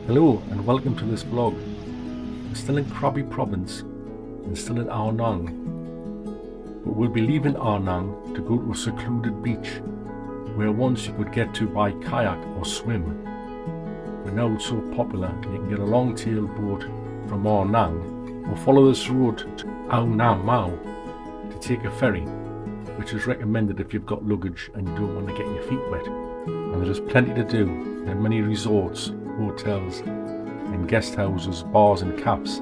Hello and welcome to this vlog. I'm still in Krabi Province and still in Phra Nang, but we'll be leaving Phra Nang to go to a secluded beach where once you could get to by kayak or swim, but now it's so popular you can get a long-tail boat from Phra Nang or follow this road to Phra Nang Mao to take a ferry, which is recommended if you've got luggage and you don't want to get your feet wet. And there's plenty to do in many resorts, hotels and guest houses, bars and cafes.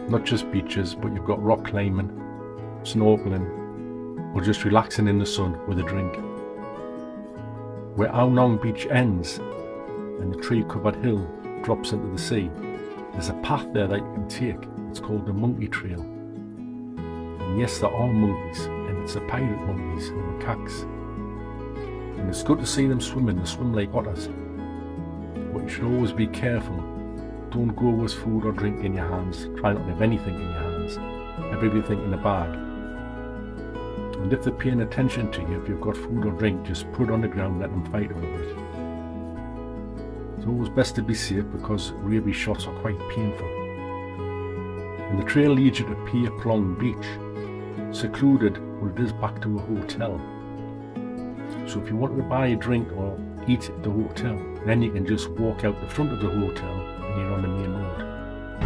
Not just beaches, but you've got rock climbing, snorkeling, or just relaxing in the sun with a drink. Where Phra Nang Beach ends and the tree-covered hill drops into the sea, there's a path there that you can take. It's called the Monkey Trail. And yes, there are monkeys, and it's the pirate monkeys and macaques. And it's good to see them swimming. They swim like otters. But you should always be careful. Don't go with food or drink in your hands. Try not to have anything in your hands. Have everything in a bag. And if they're paying attention to you, if you've got food or drink, just put it on the ground, let them fight over it. It's always best to be safe because rabies shots are quite painful. And the trail leads you to Phra Nang Beach, secluded, well, it is back to a hotel. So if you want to buy a drink or eat at the hotel, then you can just walk out the front of the hotel and you're on the main road.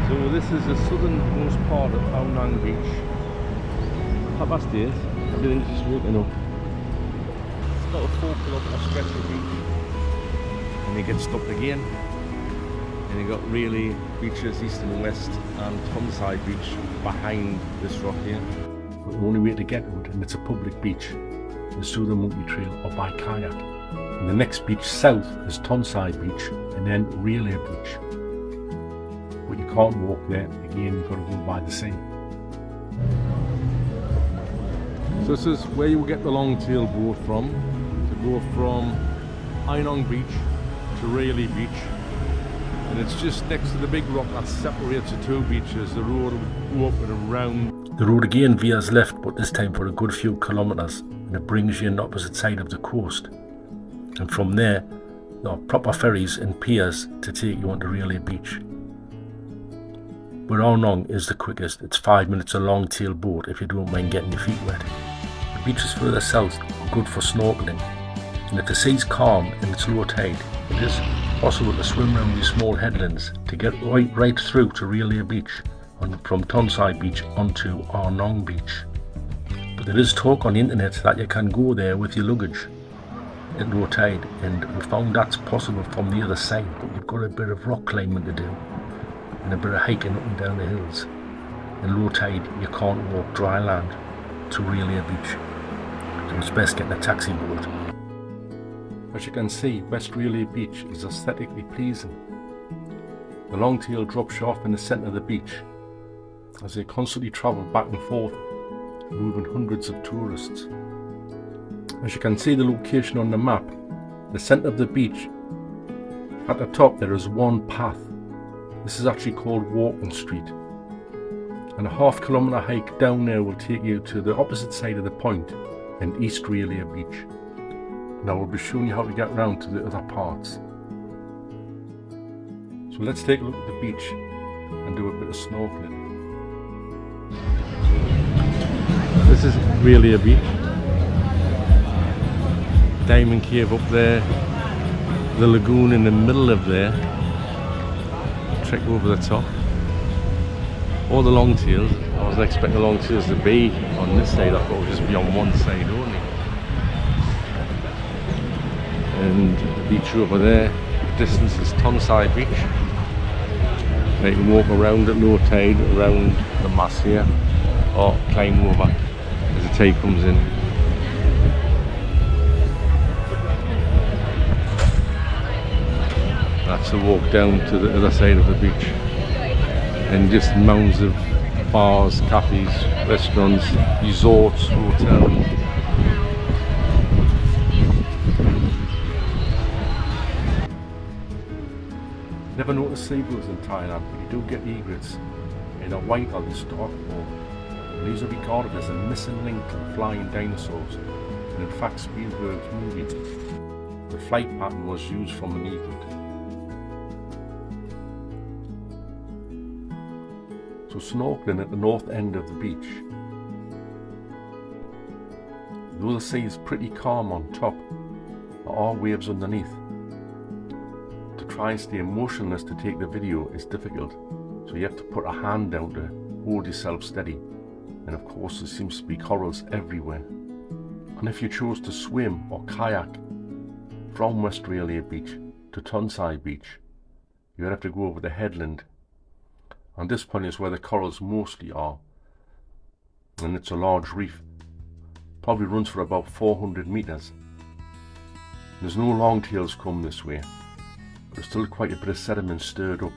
So this is the southernmost part of Phra Nang Beach. 8:30, everything's just waking up. It's about a 4-kilometre stretch of beach. And you get stopped again. And you got Railay beaches east and west and Tonsai beach behind this rock here. But the only way to get to it, and it's a public beach, is through the Monkey Trail or by kayak. And the next beach south is Tonsai beach and then Railay Beach. But you can't walk there, again you've got to go by the sea. So this is where you get the long-tail boat from, to go from Phra Nang Beach to Railay Beach. And it's just next to the big rock that separates the two beaches. The road will go up and around. The road again veers left, but this time for a good few kilometres, and it brings you on the opposite side of the coast. And from there are proper ferries and piers to take you onto Railay Beach. But Phra Nang is the quickest. It's 5 minutes a long-tail boat if you don't mind getting your feet wet. The beaches further south are good for snorkeling, and if the sea's calm and it's low tide, it is possible to swim around these small headlands to get right through to Railay Beach from Tonsai Beach onto Phra Nang Beach. But there is talk on the internet that you can go there with your luggage at low tide, and we found that's possible from the other side, but you've got a bit of rock climbing to do and a bit of hiking up and down the hills. In low tide you can't walk dry land to Railay Beach, so it's best getting a taxi boat. As you can see, West Railay Beach is aesthetically pleasing. The long tail drops you off in the centre of the beach as they constantly travel back and forth, moving hundreds of tourists. As you can see the location on the map, the centre of the beach, at the top there is one path. This is actually called Walking Street. And a half-kilometre hike down there will take you to the opposite side of the point in East Railay Beach. Now we'll be showing you how to get around to the other parts. So let's take a look at the beach and do a bit of snorkeling. This is Railay Beach. Diamond Cave up there, the lagoon in the middle of there. Trek over the top. All the longtails. I wasn't expecting the longtails to be on this side, I thought it would just be on one side only. And the beach over there, the distance is Tonsai Beach. Now you can walk around at low tide, around the mass here, or climb over as the tide comes in. That's the walk down to the other side of the beach. And just mounds of bars, cafes, restaurants, resorts, hotels. Never noticed seagulls in Thailand, but you do get egrets either white or this dark blue. These are regarded as a missing link to flying dinosaurs, and in fact Spielberg's movie, the flight pattern was used from an England. So snorkeling at the north end of the beach. Though the sea is pretty calm on top, there are waves underneath. To try and stay motionless to take the video is difficult, so you have to put a hand down to hold yourself steady, and of course there seems to be corals everywhere. And if you chose to swim or kayak from West Railay Beach to Tonsai Beach, you would have to go over the headland, and this point is where the corals mostly are, and it's a large reef, probably runs for about 400 meters. There's no longtails come this way, but there's still quite a bit of sediment stirred up,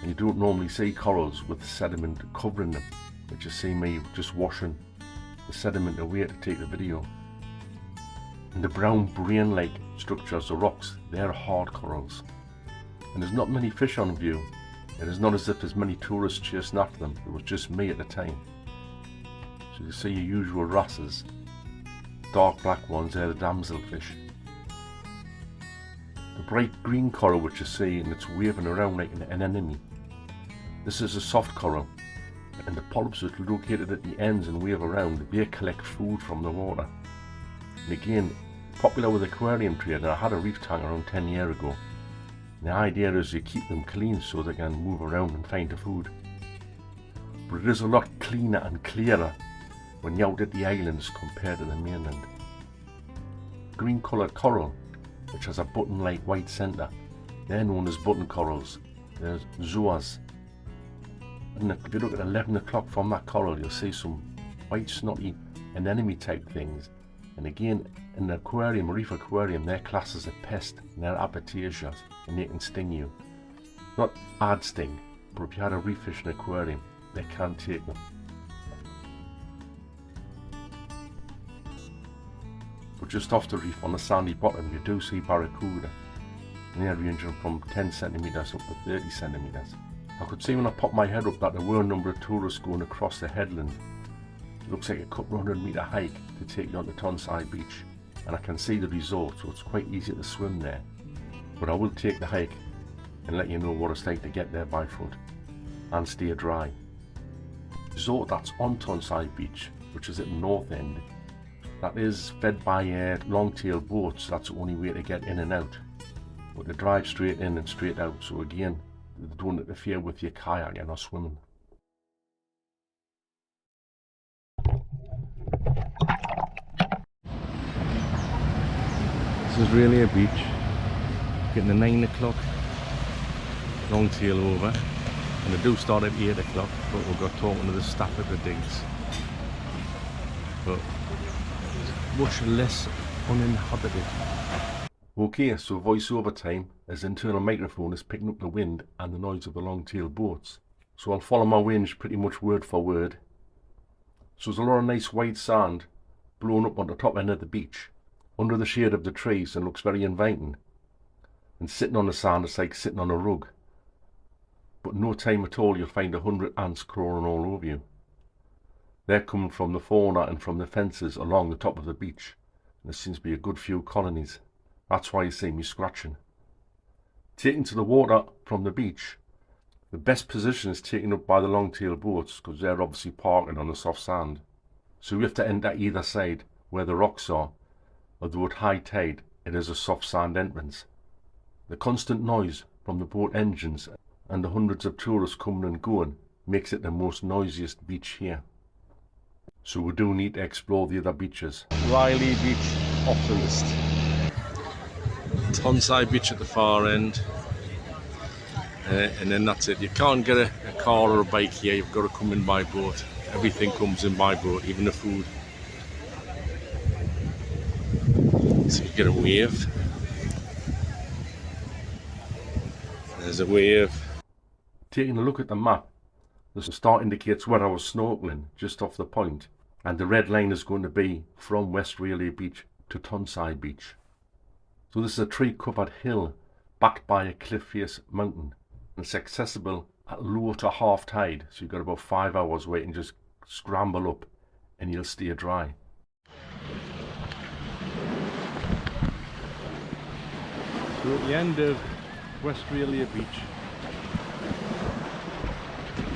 and you don't normally see corals with sediment covering them, but you see me just washing the sediment away to take the video. And the brown brain-like structures, the rocks, they're hard corals, and there's not many fish on view. It is not as if there's many tourists chasing after them. It was just me at the time. So you see your usual wrasses. Dark black ones, they're the damselfish. The bright green coral which you see, and it's waving around like an anemone. This is a soft coral, and the polyps which are located at the ends and wave around, they collect food from the water. And again, popular with aquarium trade, and I had a reef tank around 10 years ago. The idea is you keep them clean so they can move around and find the food. But it is a lot cleaner and clearer when you're out at the islands compared to the mainland. Green coloured coral, which has a button-like white centre, they're known as button corals. They're zoas. And if you look at 11 o'clock from that coral, you'll see some white snotty anemone type things. And again, in the aquarium, reef aquarium, they're classed as a pest, and they're apoplasias, and they can sting you. Not bad sting, but if you had a reef fish in an aquarium, they can take them. But just off the reef on the sandy bottom, you do see barracuda, and they're ranging from 10 centimetres up to 30 centimetres. I could see when I popped my head up that there were a number of tourists going across the headland. It looks like a couple 100-metre hike to take you onto Tonsai Beach, and I can see the resort, so it's quite easy to swim there. But I will take the hike and let you know what it's like to get there by foot and stay dry. The resort that's on Tonsai Beach, which is at the north end, that is fed by long-tail boats. That's the only way to get in and out. But they drive straight in and straight out, so again, they don't interfere with your kayaking or swimming. This is Railay Beach, getting the 9 o'clock long tail over, and they do start at 8 o'clock, but we've got talking to the staff at the digs. But much less uninhabited. Okay, so voiceover time, as internal microphone is picking up the wind and the noise of the long tail boats. So I'll follow my winch pretty much word for word. So there's a lot of nice white sand blown up on the top end of the beach, under the shade of the trees, and looks very inviting. And sitting on the sand is like sitting on a rug. But no time at all you'll find 100 ants crawling all over you. They're coming from the fauna and from the fences along the top of the beach. And there seems to be a good few colonies. That's why you see me scratching. Taken to the water from the beach, the best position is taken up by the long-tail boats, because they're obviously parking on the soft sand. So we have to enter either side where the rocks are. Although at high tide, it is a soft sand entrance. The constant noise from the boat engines and the hundreds of tourists coming and going makes it the most noisiest beach here. So we do need to explore the other beaches. Railay Beach off the list. Tonsai Beach at the far end. And then that's it. You can't get a car or a bike here, you've got to come in by boat. Everything comes in by boat, even the food. So you get a wave. There's a wave. Taking a look at the map, the star indicates where I was snorkeling, just off the point, and the red line is going to be from West Railay Beach to Tonsai Beach. So this is a tree-covered hill backed by a cliff face mountain, and it's accessible at low to half tide, so you've got about 5 hours where you can just scramble up and you'll stay dry. So at the end of West Railay Beach,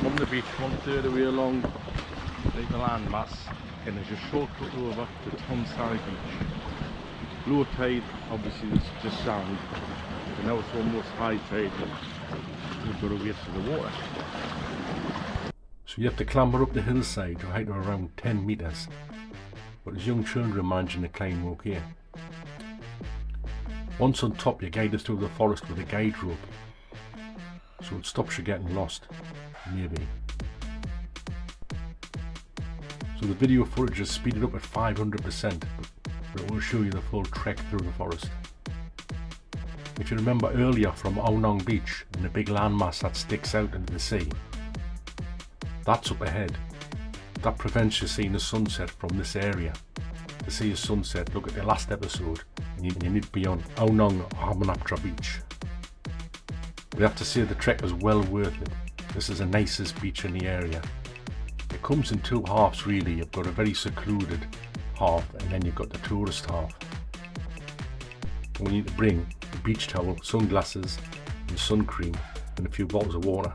from the beach 1/3 of the way along the landmass, and there's a shortcut over to Tonsai Beach. Low tide, obviously it's just sand, and now it's almost high tide, you've got to wait for the water. So you have to clamber up the hillside to a height of around 10 metres, but as young children managing to climb okay. Once on top, you're guided through the forest with a guide rope, so it stops you getting lost, maybe. So the video footage is speeded up at 500%, but it will show you the full trek through the forest. If you remember earlier from Phra Nang Beach and the big landmass that sticks out into the sea, that's up ahead. That prevents you seeing the sunset from this area. To see a sunset, look at the last episode, and you need to be on Phra Nang Beach. We have to say the trek is well worth it. This is the nicest beach in the area. It comes in two halves really. You've got a very secluded half, and then you've got the tourist half. We need to bring a beach towel, sunglasses and sun cream and a few bottles of water.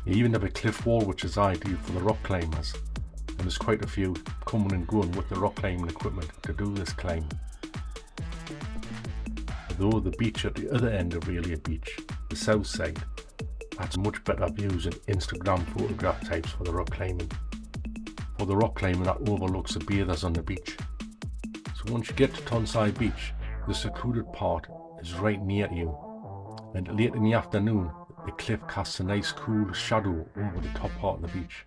You even have a cliff wall which is ideal for the rock climbers, and there's quite a few coming and going with the rock climbing equipment to do this climb. Though the beach at the other end of Railay Beach, the south side, has much better views and Instagram photograph types for the rock climbing. For the rock climbing that overlooks the bathers on the beach. So once you get to Tonsai Beach, the secluded part is right near to you, and late in the afternoon the cliff casts a nice cool shadow over the top part of the beach,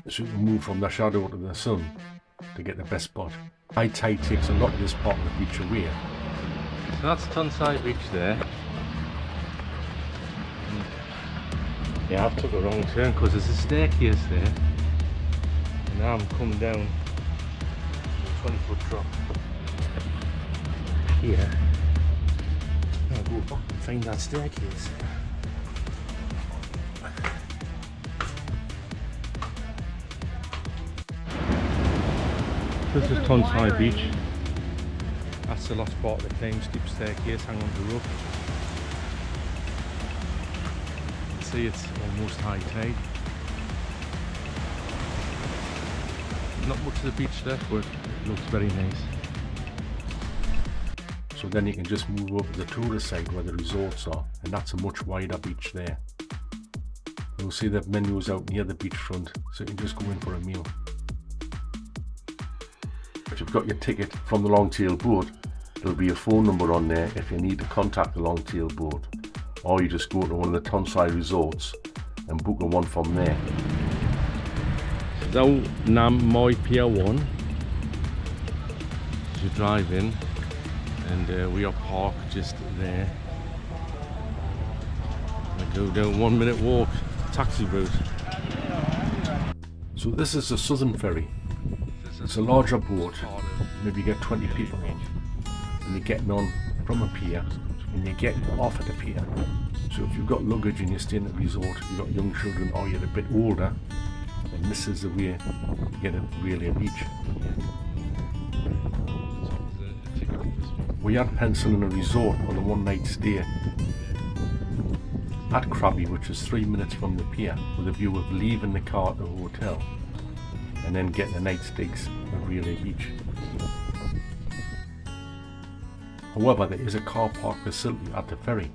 so you can move from the shadow to the sun to get the best spot. High tide takes a lot of this part of the beach away. So that's Tonsai Beach there. Yeah, I took a wrong turn because there's a staircase there, and now I'm coming down a 20-foot drop here. I'll go back and find that staircase. This is Tonsai Beach. That's the last part of the climb, steep staircase, hang on to the rope. You can see it's almost high tide. Not much of the beach left, but it looks very nice. So then you can just move over to the tourist side where the resorts are, and that's a much wider beach there. You'll see the menus out near the beachfront, so you can just go in for a meal. If you've got your ticket from the longtail boat, there'll be a phone number on there if you need to contact the longtail boat, or you just go to one of the Tonsai resorts and book a one from there. So Nam Moi Pier 1, you drive in, and we are parked just there. I go down 1 minute walk, taxi route. So this is the Southern Ferry. It's a larger boat, maybe you get 20 people on, and you're getting on from a pier and you're getting off at the pier. So if you've got luggage and you're staying at a resort, you've got young children or you're a bit older, then this is the way to get to Railay Beach. We had penciled in a resort on a one-night stay at Krabi, which is 3 minutes from the pier, with a view of leaving the car at the hotel and then getting a night's digs at Railay Beach. However, there is a car park facility at the ferry.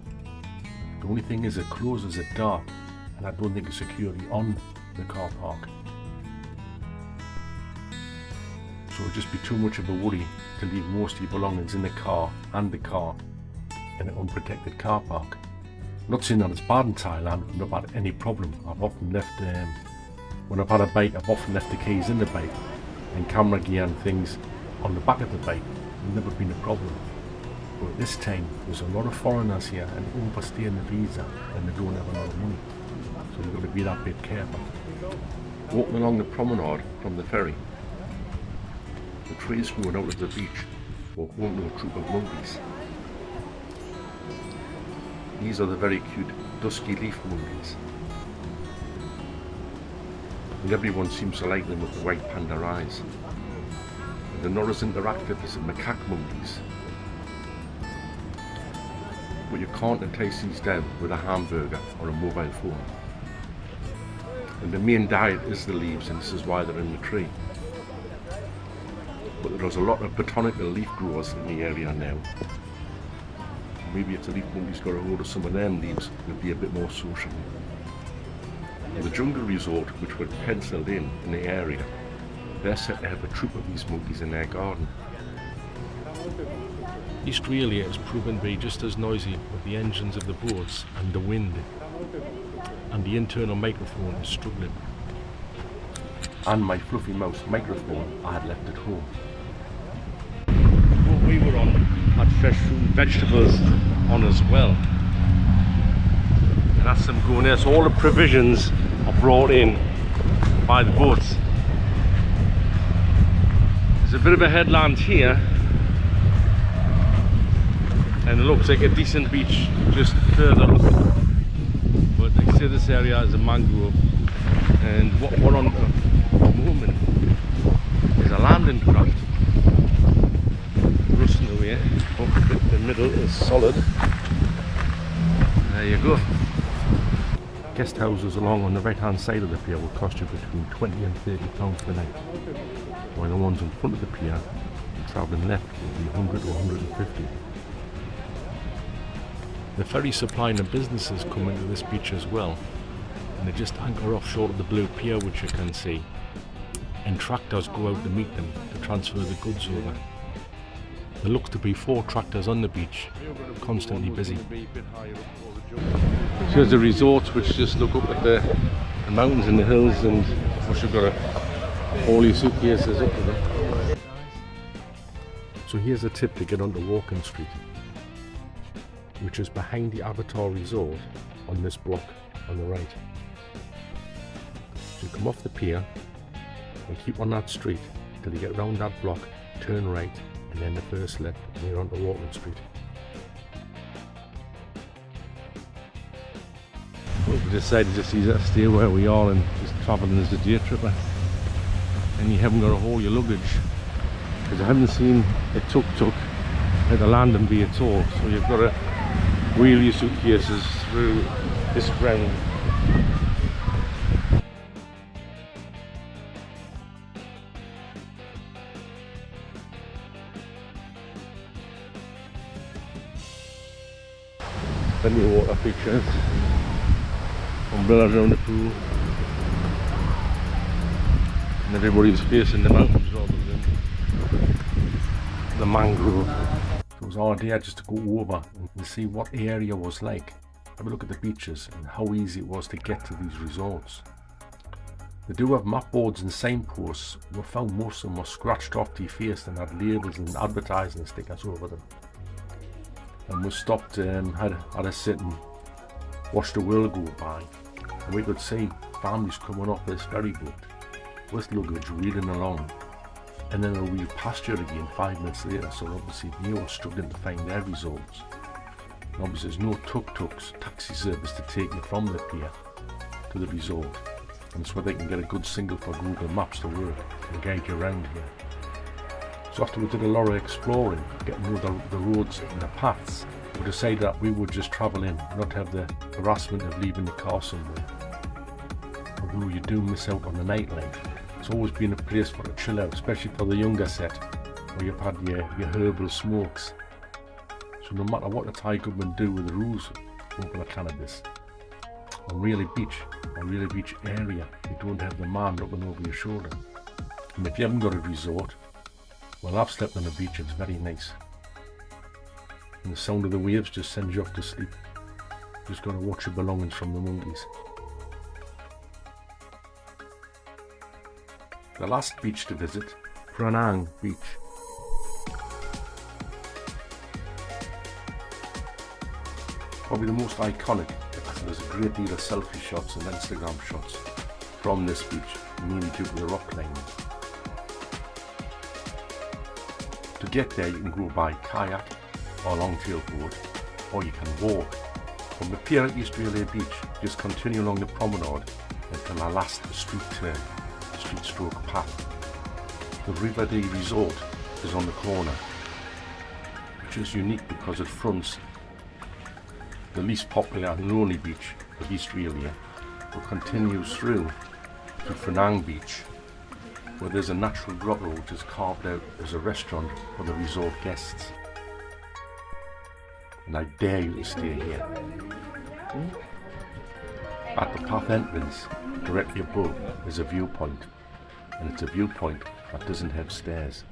The only thing is it closes at dark, and I don't think there's security on the car park. So it would just be too much of a worry to leave most of your belongings in the car and the car in an unprotected car park. I'm not saying that it's bad in Thailand, I've never had any problem. I've often left when I've had a bike, I've often left the keys in the bike and camera gear and things on the back of the bike. It's never been a problem. But this time, there's a lot of foreigners here and overstaying the visa, and they don't have a lot of money. So you've got to be that bit careful. Walking along the promenade from the ferry, the trees growing out of the beach, or going to a troop of monkeys. These are the very cute dusky leaf monkeys. And everyone seems to like them with the white panda eyes. And they're not as interactive as the macaque monkeys. But you can't entice these down with a hamburger or a mobile phone. And the main diet is the leaves, and this is why they're in the tree. But there's a lot of botanical leaf growers in the area now. Maybe if the leaf monkey's got a hold of some of them leaves, it'll be a bit more social. And the jungle resort, which were penciled in the area, they're set to have a troop of these monkeys in their garden. East Railay has proven to be just as noisy with the engines of the boats and the wind. And the internal microphone is struggling. And my fluffy mouse microphone I had left at home. What we were on had fresh fruit and vegetables on as well. And that's them going there. So all the provisions are brought in by the boats. There's a bit of a headland here. And it looks like a decent beach just further up. But they say this area is a mangrove. And what we're on at the moment is a landing craft. Rusting away. The middle is solid. There you go. Guest houses along on the right hand side of the pier will cost you between £20 and £30 per night. While the ones in front of the pier, travelling left, will be 100 or 150. The ferry supplying the businesses come into this beach as well, and they just anchor off short of the blue pier, which you can see, and tractors go out to meet them to transfer the goods over. There looks to be 4 tractors on the beach, constantly busy. Here's the resorts, which just look up at the mountains and the hills, and of course you've got all your suitcases up to them. So here's a tip to get onto Walking Street, which is behind the Avatar Resort on this block on the right. So you come off the pier and keep on that street till you get round that block, turn right, and then the first left, and you're onto Walking Street. We decided to stay where we are and just travelling as a day tripper. And you haven't got to haul your luggage, because I haven't seen a tuk-tuk at the landing bay at all, so you've got to wheel your suitcases through this ground. Plenty of water pictures, umbrellas around the pool, and everybody's facing the mountains rather than the mangrove. It was our idea just to go over and see what the area was like. Have a look at the beaches and how easy it was to get to these resorts. They do have map boards and signposts. We found most of them were scratched off, defaced, and had labels and advertising stickers over them. And we stopped and had a sit and watched the world go by. And we could see families coming off this ferry boat with luggage, reeling along. And then we'll pass you again 5 minutes later, so obviously they were struggling to find their resorts. And obviously there's no tuk-tuks, taxi service to take you from the pier to the resort. And it's where they can get a good signal for Google Maps to work and guide you around here. So after we did a lot of exploring, getting to know the roads and the paths, we decided that we would just travel in, not have the harassment of leaving the car somewhere. Although you do miss out on the nightlife, it's always been a place for a chill out, especially for the younger set, where you've had your herbal smokes. So no matter what the Thai government do with the rules over the cannabis, on Railay Beach area, you don't have the man looking over your shoulder. And if you haven't got a resort, well, I've slept on the beach, it's very nice. And the sound of the waves just sends you off to sleep. Just got to watch your belongings from the monkeys. The last beach to visit, Phra Nang Beach. Probably the most iconic, because there's a great deal of selfie shots and Instagram shots from this beach, mainly due to the rock climbing. To get there you can go by kayak or longtail boat, or you can walk. From the pier at East Railay Beach, just continue along the promenade until our last street turn, street stroke path. The River Resort is on the corner, which is unique because it fronts the least popular and lonely beach of East Railay, but continues through to Phra Nang Beach, where there's a natural grotto which is carved out as a restaurant for the resort guests. And I dare you to stay here. At the path entrance, directly above, is a viewpoint, and it's a viewpoint that doesn't have stairs.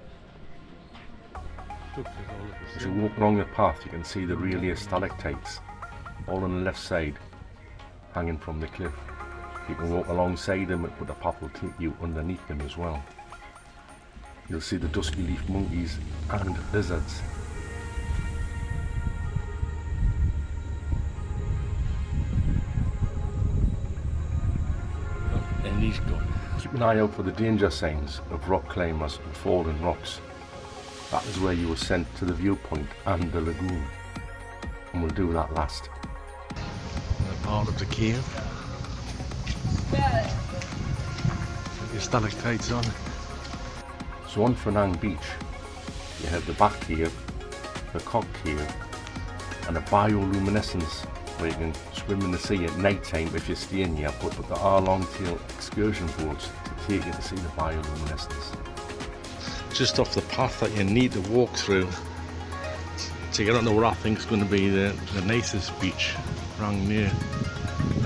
As you walk along the path, you can see the Railay stalactites, all on the left side, hanging from the cliff. You can walk alongside them, but the path will take you underneath them as well. You'll see the dusky leaf monkeys and lizards. And he's gone. Keep an eye out for the danger signs of rock climbers and fallen rocks. That is where you were sent to the viewpoint and the lagoon. And we'll do that last. Part of the cave. Your stalactites on. So on Phra Nang Beach, you have the back cave, the cock cave, and a bioluminescence where you can swim in the sea at night time if you're staying here, but there are long-tail excursion boats to take you to see the bioluminescence. Just off the path that you need to walk through to get on to what I think is going to be the nicest beach around near,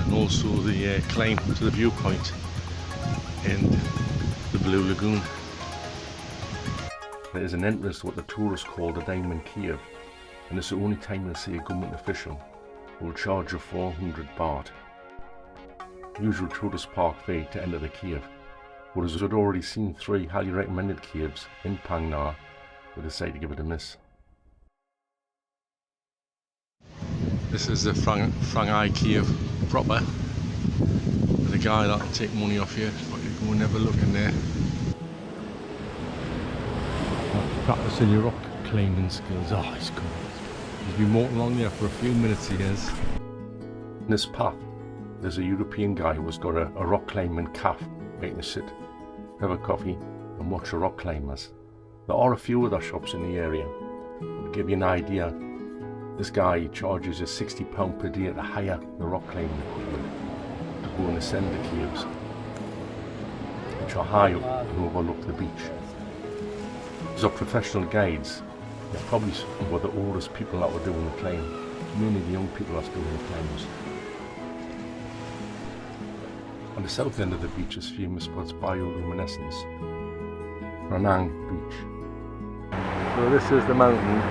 and also the climb to the viewpoint in the Blue Lagoon. There is an entrance to what the tourists call the Diamond Cave, and it's the only time you'll see a government official who will charge you 400 baht, usual tourist park fee, to enter the cave. But as we'd already seen 3 highly recommended caves in Phang Nga, we decided to give it a miss. This is the Phra Nang Cave proper. There's a guy that will take money off you, but you go and have a look in there. Practicing your rock climbing skills. Oh, it's cool. He's been walking along there for a few minutes, he has. In this path, there's a European guy who's got a rock climbing cafe where you can sit, have a coffee and watch the rock climbers. There are a few other shops in the area. To give you an idea, this guy charges you £60 per day to hire the rock climbing equipment to go and ascend the caves, which are high up and overlook the beach. These are professional guides. They're probably some of the oldest people that were doing the climb, mainly the young people that's doing the climbs. On the south end of the beach is famous for its bioluminescence, Phra Nang Beach. So this is the mountain.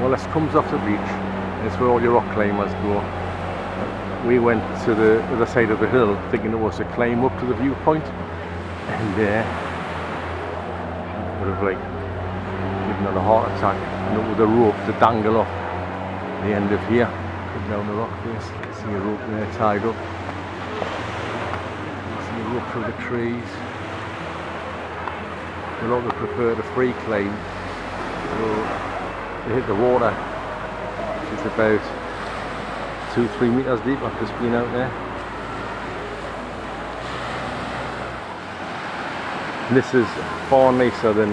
Well, this comes off the beach, and it's where all your rock climbers go. We went to the other side of the hill thinking it was a climb up to the viewpoint, and would have like given it a heart attack, and it with a rope to dangle off the end of here, come down the rock face. See a rope there tied up. See a rope through the trees. A lot would prefer the free climb, so they hit the water, which is about 2-3 meters deep after it's been out there. And this is far nicer than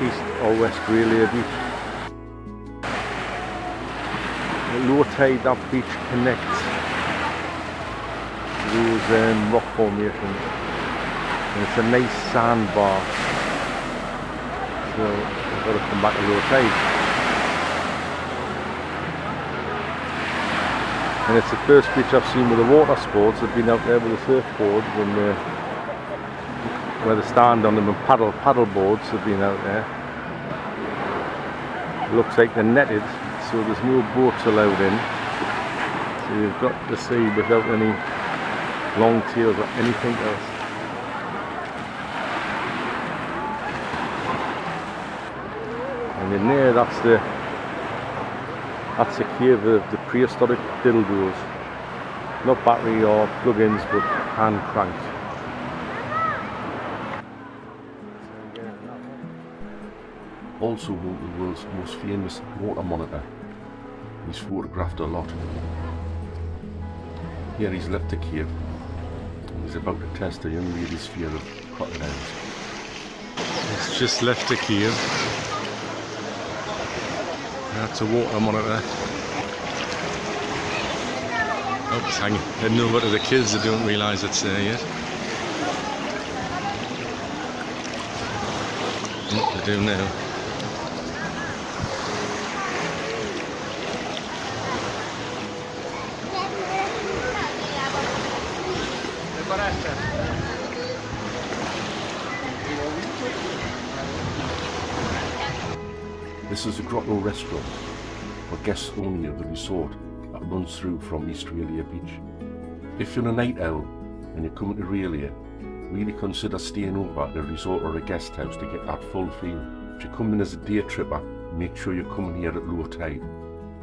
East or West Railay Beach. At low tide, that beach connects to those rock formations, and it's a nice sandbar, so I've got to come back at low tide. And it's the first beach I've seen with the water sports. I've been out there with the surfboards and where they stand on them and paddle boards have been out there. It looks like they're netted, so there's no boats allowed in. So you've got the sea without any long tails or anything else. And in there, that's the cave of the prehistoric dildos. Not battery or plug-ins, but hand cranked. also home to the world's most famous water monitor. He's photographed a lot. Here he's left the cave. He's about to test a young lady's fear of crocodiles. It's just left the cave. That's a water monitor. Oh, it's hanging. Heading over to the kids that don't realise it's there yet. What they do now. This is a grotto restaurant for guests only of the resort that runs through from East Railay Beach. If you're a night owl and you're coming to Railay, really consider staying over at a resort or a guest house to get that full feel. If you're coming as a day tripper, make sure you're coming here at low tide.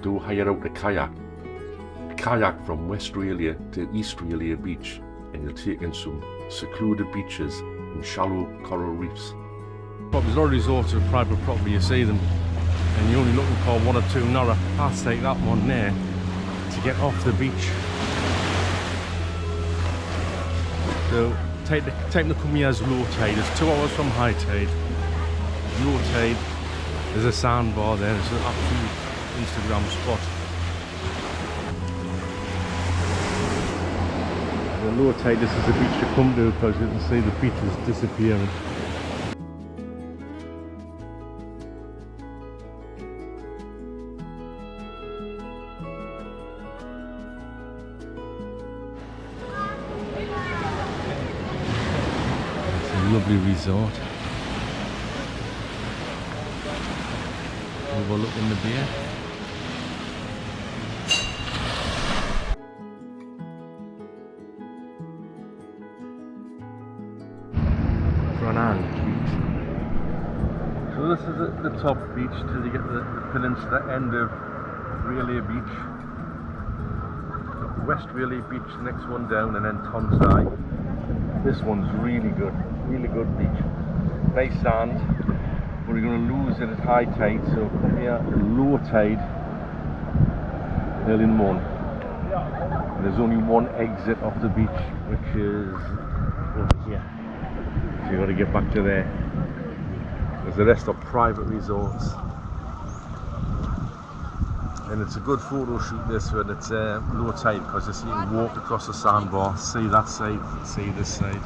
Do hire out a kayak. Kayak from West Railay to East Railay Beach, and you'll take in some secluded beaches and shallow coral reefs. There's a lot of resorts with private property, you see them, and you're only looking for one or two narrow paths like that one there to get off the beach. So time to come here is low tide. It's 2 hours from high tide. Low tide, there's a sandbar there. It's an absolute Instagram spot. The low tide, this is the beach to come to because you can see the beach is disappearing. Lovely resort overlooking the bay. Phra Nang Beach. So this is the top beach till you get to the peninsula end of Railay Beach. West Railay Beach, next one down, and then Tonsai. This one's really good beach. Nice sand, but we're going to lose it at high tide, so come here at low tide early in the morning. There's only one exit off the beach, which is over here. So you've got to get back to there. Because the rest are private resorts. And it's a good photo shoot this when it's low tide, because you can walk across the sandbar, see that side, see this side.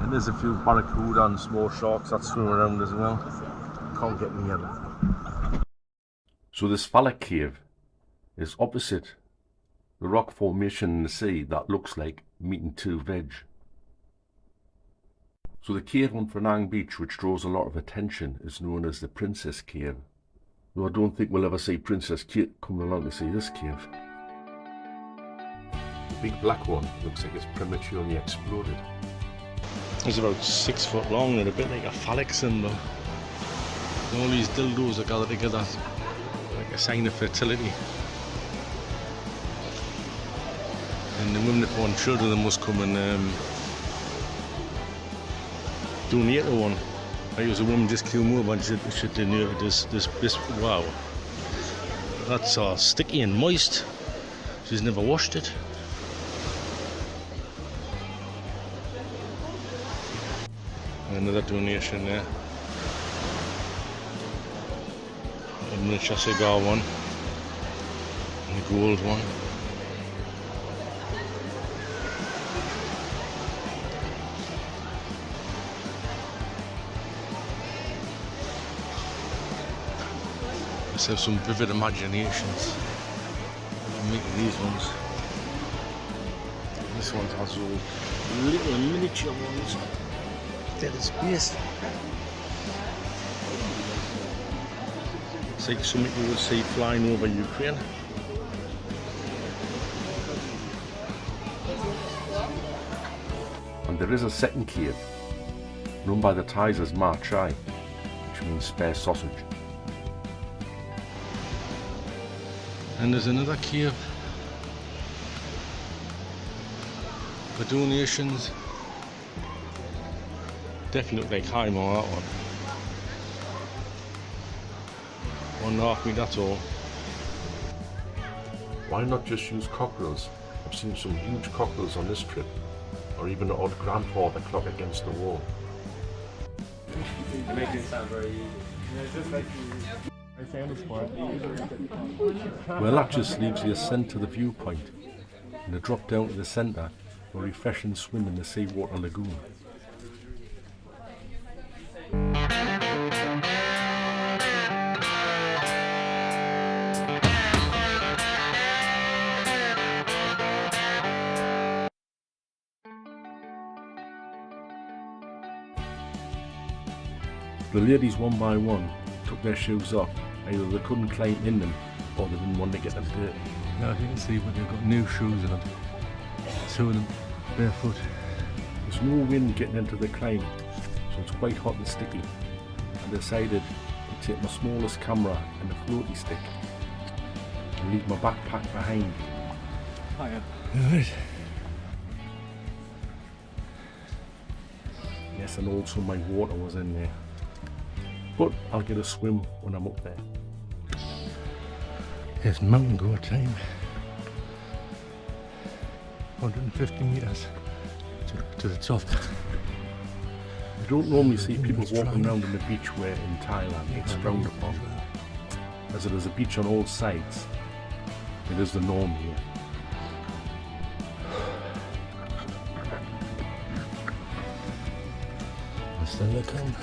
And there's a few barracuda and small sharks that swim around as well. Can't get near them. So this phallic cave is opposite the rock formation in the sea that looks like meat and two veg. So the cave on Phra Nang Beach, which draws a lot of attention, is known as the Princess Cave. Though I don't think we'll ever see Princess Kate coming along to see this cave. The big black one looks like it's prematurely exploded. It's about 6 foot long and a bit like a phallic symbol. And all these dildos are gathered together like a sign of fertility. And the women that want children, they must come and donate to one. Like, there's a woman just came over and she donated this. Wow, that's sticky and moist. She's never washed it. Another donation there. A miniature cigar one. And a gold one. Let's have some vivid imaginations. Making these ones. This one has all little miniature ones. Dead space. It's like something you would see flying over Ukraine. And there is a second cave, known by the Thais as Ma Chai, which means spare sausage. And there's another cave for donations. Definitely look like Haimar, that one. 1.5 metre, that's all. Why not just use cockles? I've seen some huge cockles on this trip, or even an odd grandfather clock against the wall. You make it sound very easy. Well, that just leaves the ascent to the viewpoint and a drop down to the centre for a refreshing swim in the seawater lagoon. The ladies one by one took their shoes off. Either they couldn't climb in them or they didn't want to get them dirty. Now you can see when they've got new shoes on, two of them barefoot. There's no wind getting into the climb, so it's quite hot and sticky. I decided to take my smallest camera and a floaty stick and leave my backpack behind. Hiya. Right. Yes, and also my water was in there. But I'll get a swim when I'm up there. It's mountain goat time. 150 metres to the top. You don't normally see people walking around on the beach where in Thailand it's frowned upon. As it is a beach on all sides, it is the norm here. And still they come.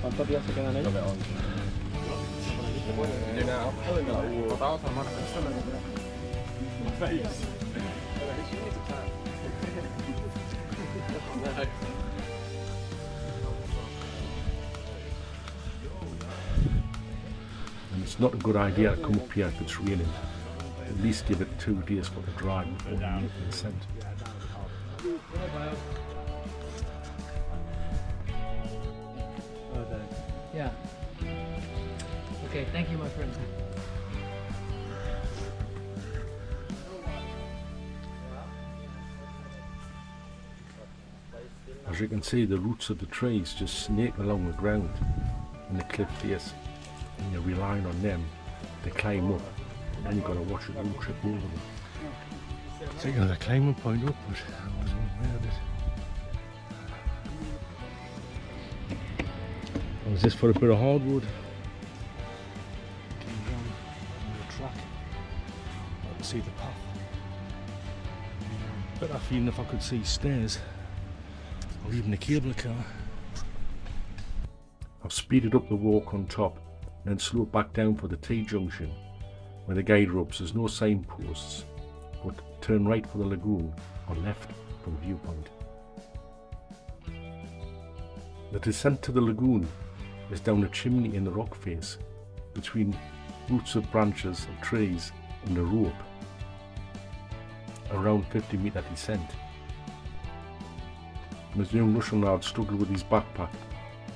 ¿Cuántos días se quedan ahí? Lo que And it's not a good idea to come up here if it's raining. At least give it 2 days for the dry before you make the ascent. Yeah. Okay, thank you, my friend. As you can see, the roots of the trees just snake along the ground in the cliff face, and you're relying on them to climb up, and then you've got to watch it all trip over them. It's like another climbing point up, but I wasn't aware of it. Was this for a bit of hardwood? Came down on the track. I could see the path. But I feeling if I could see stairs or even a cable car. I've speeded up the walk on top and then slowed back down for the T-junction where the guide ropes. There's no signposts, but turn right for the lagoon or left from Viewpoint. The descent to the lagoon is down a chimney in the rock face between roots of branches of trees and a rope. Around 50 metre descent. And as a young Russian lad struggled with his backpack,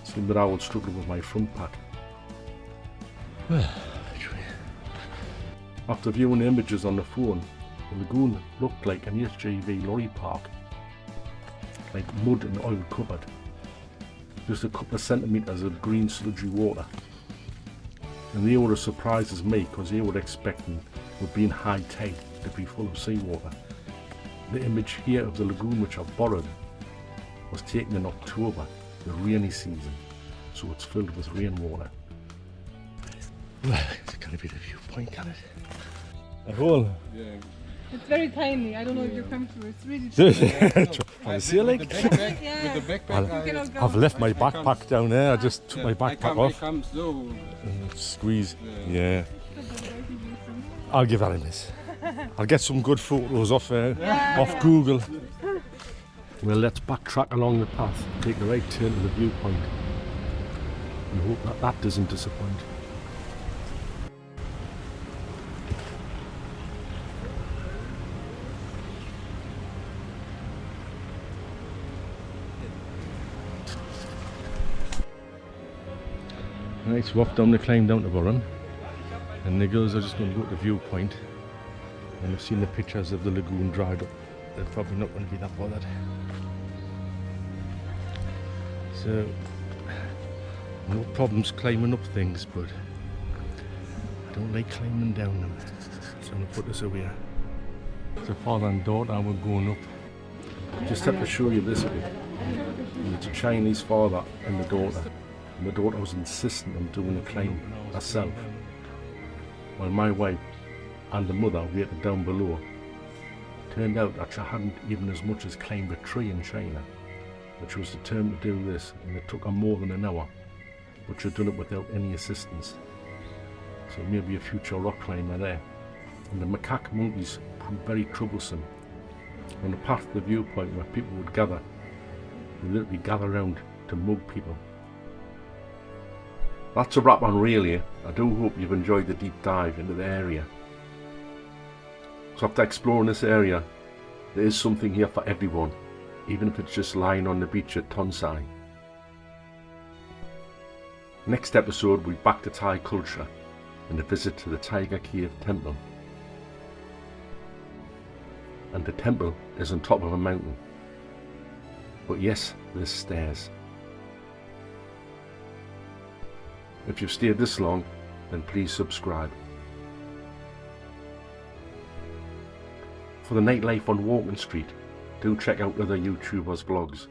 it seemed that I would struggle with my front pack. Well, after viewing the images on the phone, the lagoon looked like an HGV lorry park, like mud and oil covered. Just a couple of centimetres of green sludgy water. And they were as surprised as me because they were expecting with being high tide to be full of seawater. The image here of the lagoon which I've borrowed was taken in October, the rainy season, so it's filled with rainwater. Well, it's going to be the viewpoint, can it? A hole? Yeah. It's very tiny. I don't know if you're comfortable. It's really tiny. On the ceiling? With the backpack, I've left my backpack down there. I just took my backpack off. Comes though. Squeeze. Yeah. I'll give that a miss. I'll get some good photos off off Google. Well, let's backtrack along the path, take a right turn to the viewpoint, and hope that that doesn't disappoint. Right, so off down the climb down to Burren, and the girls are just going to go to the viewpoint And I've seen the pictures of the lagoon dried up. They're probably not going to be that bothered. So, no problems climbing up things, but I don't like climbing down them. So I'm going to put this over here. So father and daughter were going up. Just have to show you this bit. And it's a Chinese father and the daughter. And the daughter was insistent on doing the climb herself. While my wife and the mother waited down below. Turned out that she hadn't even as much as climbed a tree in China. But she was determined to do this, and it took her more than an hour. But she'd done it without any assistance. So maybe a future rock climber there. And the macaque monkeys proved very troublesome. On the path to the viewpoint where people would gather, they literally gather around to mug people. That's a wrap on Railay. I do hope you've enjoyed the deep dive into the area. So after exploring this area, there is something here for everyone, even if it's just lying on the beach at Tonsai. Next episode we'll be back to Thai culture and a visit to the Tiger Cave Temple. And the temple is on top of a mountain. But yes, there's stairs. If you've stayed this long, then please subscribe. For the nightlife on Walking Street, do check out other YouTubers' vlogs.